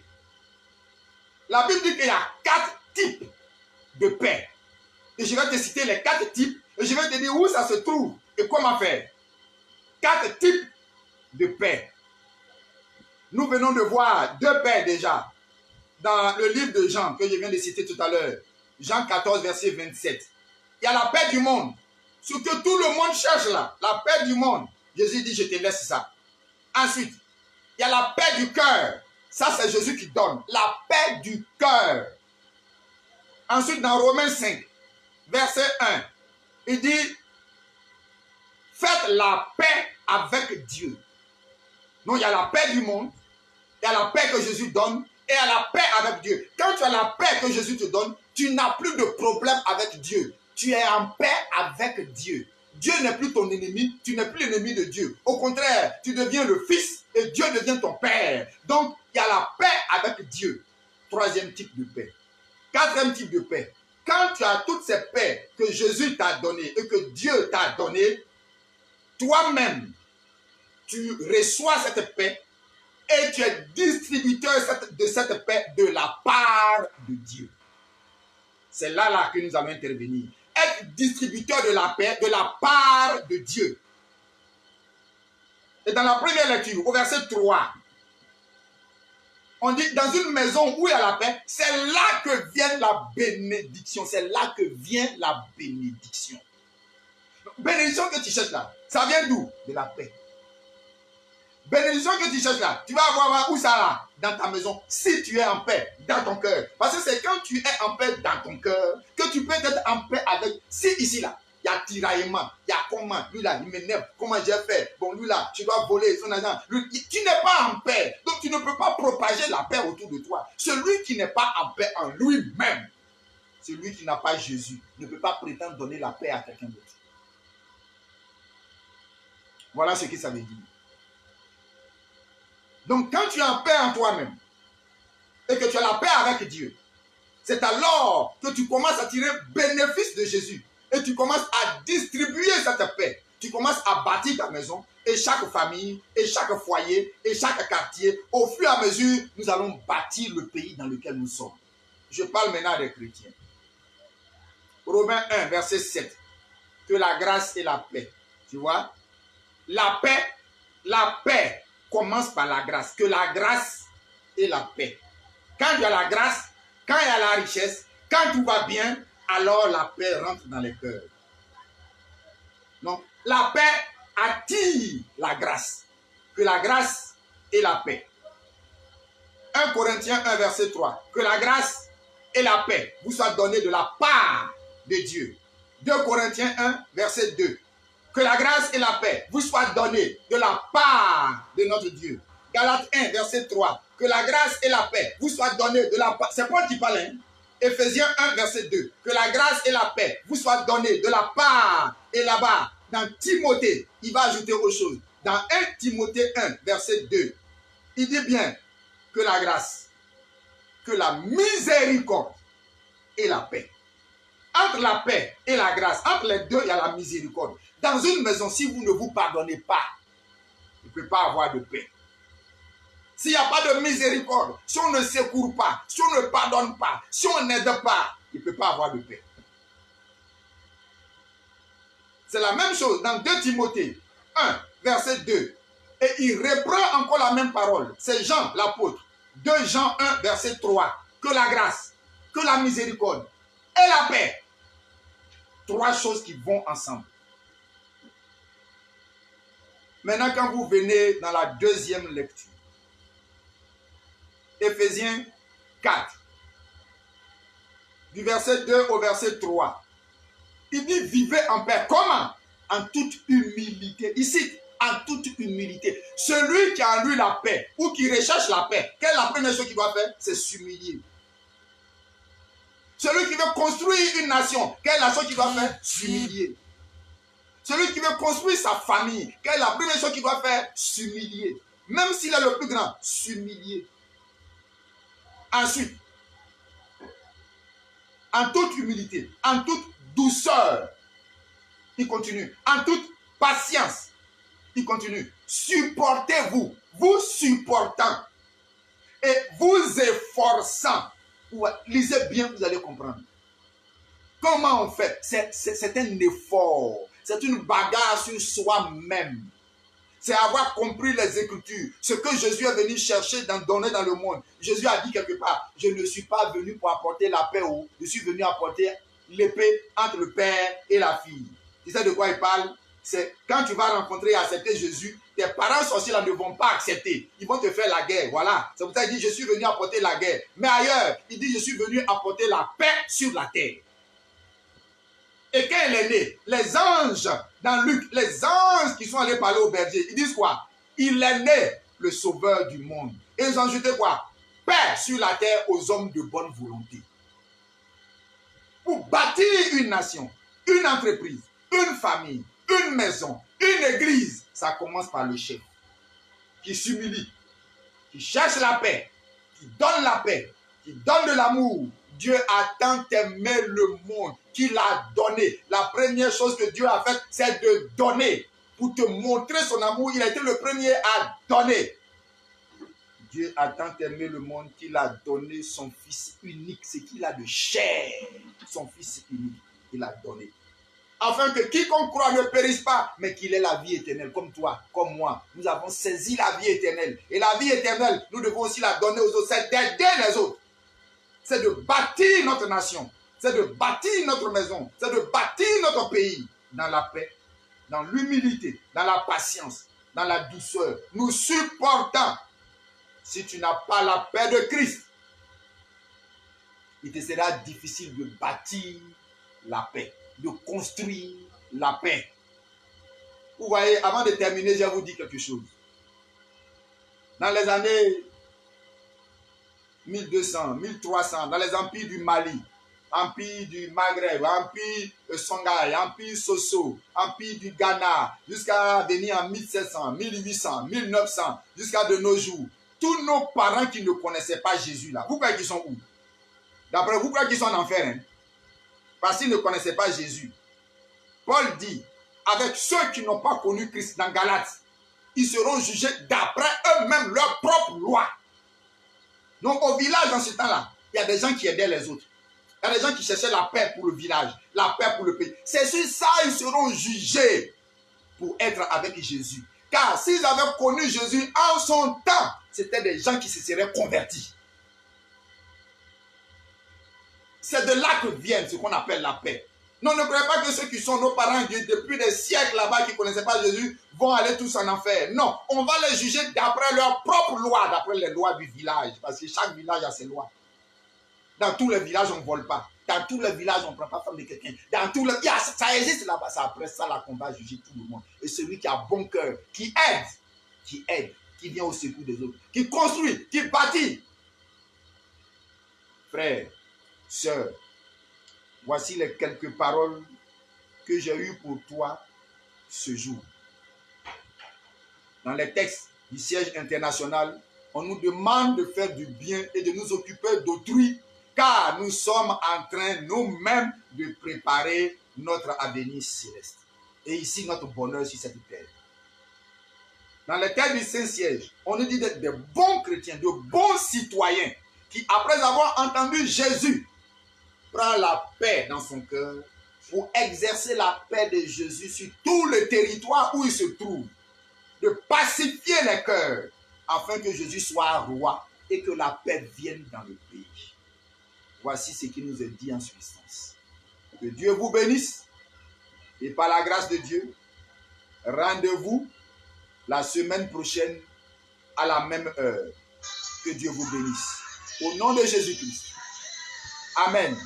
La Bible dit qu'il y a 4 types de paix. Et je vais te citer les 4 types. Et je vais te dire où ça se trouve et comment faire. 4 types de paix. Nous venons de voir 2 paix déjà. Dans le livre de Jean que je viens de citer tout à l'heure. Jean 14, verset 27. Il y a la paix du monde. Ce que tout le monde cherche là. La paix du monde. Jésus dit, je te laisse ça. Ensuite, il y a la paix du cœur. Ça, c'est Jésus qui donne. La paix du cœur. Ensuite, dans Romains 5, verset 1, il dit, faites la paix avec Dieu. Donc, il y a la paix du monde, il y a la paix que Jésus donne, et il y a la paix avec Dieu. Quand tu as la paix que Jésus te donne, tu n'as plus de problème avec Dieu. Tu es en paix avec Dieu. Dieu n'est plus ton ennemi, tu n'es plus l'ennemi de Dieu. Au contraire, tu deviens le fils et Dieu devient ton père. Donc, il y a la paix avec Dieu. 3e type de paix. 4e type de paix. Quand tu as toutes ces paix que Jésus t'a données et que Dieu t'a données, toi-même, tu reçois cette paix et tu es distributeur de cette paix de la part de Dieu. C'est là que nous allons intervenir. Être distributeur de la paix de la part de Dieu. Et dans la première lecture, au verset 3, on dit, dans une maison où il y a la paix, c'est là que vient la bénédiction. C'est là que vient la bénédiction. Donc, bénédiction que tu cherches là, ça vient d'où? De la paix. Bénédiction que tu cherches là, tu vas avoir où ça là? Dans ta maison, si tu es en paix dans ton cœur. Parce que c'est quand tu es en paix dans ton cœur que tu peux être en paix avec. Si ici là, il y a tiraillement, il y a comment, lui là, il m'énerve, comment j'ai fait, bon lui là, tu dois voler son argent. Tu n'es pas en paix, donc tu ne peux pas propager la paix autour de toi. Celui qui n'est pas en paix en lui-même, celui qui n'a pas Jésus, ne peut pas prétendre donner la paix à quelqu'un d'autre. Voilà ce que ça veut dire. Donc quand tu es en paix en toi-même, et que tu as la paix avec Dieu, c'est alors que tu commences à tirer bénéfice de Jésus. Et tu commences à distribuer cette paix. Tu commences à bâtir ta maison. Et chaque famille, et chaque foyer, et chaque quartier. Au fur et à mesure, nous allons bâtir le pays dans lequel nous sommes. Je parle maintenant des chrétiens. Romains 1, verset 7. Que la grâce et la paix. Tu vois? La paix commence par la grâce. Que la grâce et la paix. Quand il y a la grâce, quand il y a la richesse, quand tout va bien, alors la paix rentre dans les cœurs. Donc, la paix attire la grâce. Que la grâce et la paix. 1 Corinthiens 1, verset 3. Que la grâce et la paix vous soient données de la part de Dieu. 2 Corinthiens 1, verset 2. Que la grâce et la paix vous soient données de la part de notre Dieu. Galates 1, verset 3. Que la grâce et la paix vous soient données de la part. C'est Paul qui parle, hein? Éphésiens 1, verset 2. Que la grâce et la paix vous soient données de la part. Et là-bas, dans Timothée, il va ajouter autre chose. Dans 1 Timothée 1, verset 2, il dit bien que la grâce, que la miséricorde et la paix. Entre la paix et la grâce, entre les deux, il y a la miséricorde. Dans une maison, si vous ne vous pardonnez pas, il ne peut pas avoir de paix. S'il n'y a pas de miséricorde, si on ne secourt pas, si on ne pardonne pas, si on n'aide pas, il ne peut pas avoir de paix. C'est la même chose dans 2 Timothée 1, verset 2. Et il reprend encore la même parole. C'est Jean, l'apôtre. 2 Jean 1, verset 3. Que la grâce, que la miséricorde et la paix. 3 choses qui vont ensemble. Maintenant, quand vous venez dans la deuxième lecture, Éphésiens 4, du verset 2 au verset 3, il dit vivez en paix. Comment? En toute humilité. Ici, en toute humilité. Celui qui a en lui la paix ou qui recherche la paix, quelle est la première chose qu'il doit faire? C'est s'humilier. Celui qui veut construire une nation, quelle est la chose qu'il doit faire? S'humilier. Celui qui veut construire sa famille, quelle est la première chose qu'il doit faire? S'humilier. Même s'il est le plus grand, s'humilier. Ensuite, en toute humilité, en toute douceur, il continue. En toute patience, il continue. Supportez-vous, vous supportant et vous efforçant. Lisez bien, vous allez comprendre. Comment on fait? C'est un effort. C'est une bagarre sur soi-même. C'est avoir compris les Écritures. Ce que Jésus est venu chercher donner dans le monde. Jésus a dit quelque part, je ne suis pas venu pour apporter la paix, je suis venu apporter l'épée entre le père et la fille. Tu sais de quoi il parle? C'est quand tu vas rencontrer et accepter Jésus, tes parents sorciers là ne vont pas accepter. Ils vont te faire la guerre. Voilà. C'est pour ça qu'il dit, je suis venu apporter la guerre. Mais ailleurs, il dit, je suis venu apporter la paix sur la terre. Et quand elle est née, les anges, dans Luc, les anges qui sont allés parler au berger, ils disent quoi? Il est né, le sauveur du monde. Et ils ont ajouté quoi? Paix sur la terre aux hommes de bonne volonté. Pour bâtir une nation, une entreprise, une famille, une maison, une église, ça commence par le chef qui s'humilie, qui cherche la paix, qui donne la paix, qui donne de l'amour. Dieu a tant aimé le monde qu'il a donné. La première chose que Dieu a faite, c'est de donner. Pour te montrer son amour, il a été le premier à donner. Dieu a tant aimé le monde qu'il a donné son Fils unique, ce qu'il a de chair. Son Fils unique, il a donné. Afin que quiconque croit ne périsse pas, mais qu'il ait la vie éternelle, comme toi, comme moi. Nous avons saisi la vie éternelle. Et la vie éternelle, nous devons aussi la donner aux autres. C'est d'aider les autres. C'est de bâtir notre nation. C'est de bâtir notre maison. C'est de bâtir notre pays dans la paix, dans l'humilité, dans la patience, dans la douceur. Nous supportons. Si tu n'as pas la paix de Christ, il te sera difficile de bâtir la paix, de construire la paix. Vous voyez, avant de terminer, je vais vous dire quelque chose. Dans les années 1200, 1300, dans les empires du Mali, empire du Maghreb, empire Songhai, empire Soso, empire du Ghana, jusqu'à venir en 1700, 1800, 1900, jusqu'à de nos jours, tous nos parents qui ne connaissaient pas Jésus là, vous croyez qu'ils sont où? D'après vous, croyez qu'ils sont en enfer, hein? Parce qu'ils ne connaissaient pas Jésus. Paul dit, avec ceux qui n'ont pas connu Christ dans Galates, ils seront jugés d'après eux-mêmes leur propre loi. Donc au village dans ce temps-là, il y a des gens qui aidaient les autres. Il y a des gens qui cherchaient la paix pour le village, la paix pour le pays. C'est sur ça ils seront jugés pour être avec Jésus. Car s'ils avaient connu Jésus en son temps, c'était des gens qui se seraient convertis. C'est de là que vient ce qu'on appelle la paix. Non, ne croyez pas que ceux qui sont nos parents depuis des siècles là-bas qui ne connaissaient pas Jésus vont aller tous en enfer. Non, on va les juger d'après leurs propres lois, d'après les lois du village. Parce que chaque village a ses lois. Dans tous les villages, on ne vole pas. Dans tous les villages, on ne prend pas femme de quelqu'un. Dans tous les... ça existe là-bas. Après ça, là qu'on va juger tout le monde. Et celui qui a bon cœur, qui aide, qui vient au secours des autres, qui construit, qui bâtit. Frères, sœurs, voici les quelques paroles que j'ai eues pour toi ce jour. Dans les textes du siège international, on nous demande de faire du bien et de nous occuper d'autrui, car nous sommes en train nous-mêmes de préparer notre avenir céleste. Et ici, notre bonheur sur cette terre. Dans les textes du Saint-Siège, on nous dit d'être de bons chrétiens, de bons citoyens, qui, après avoir entendu Jésus, prend la paix dans son cœur pour exercer la paix de Jésus sur tout le territoire où il se trouve, de pacifier les cœurs afin que Jésus soit roi et que la paix vienne dans le pays. Voici ce qui nous est dit en substance. Que Dieu vous bénisse et par la grâce de Dieu, rendez-vous la semaine prochaine à la même heure. Que Dieu vous bénisse. Au nom de Jésus-Christ. Amen.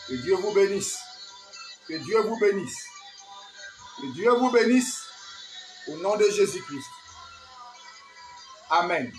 Que Dieu vous bénisse. Que Dieu vous bénisse. Que Dieu vous bénisse au nom de Jésus-Christ. Amen.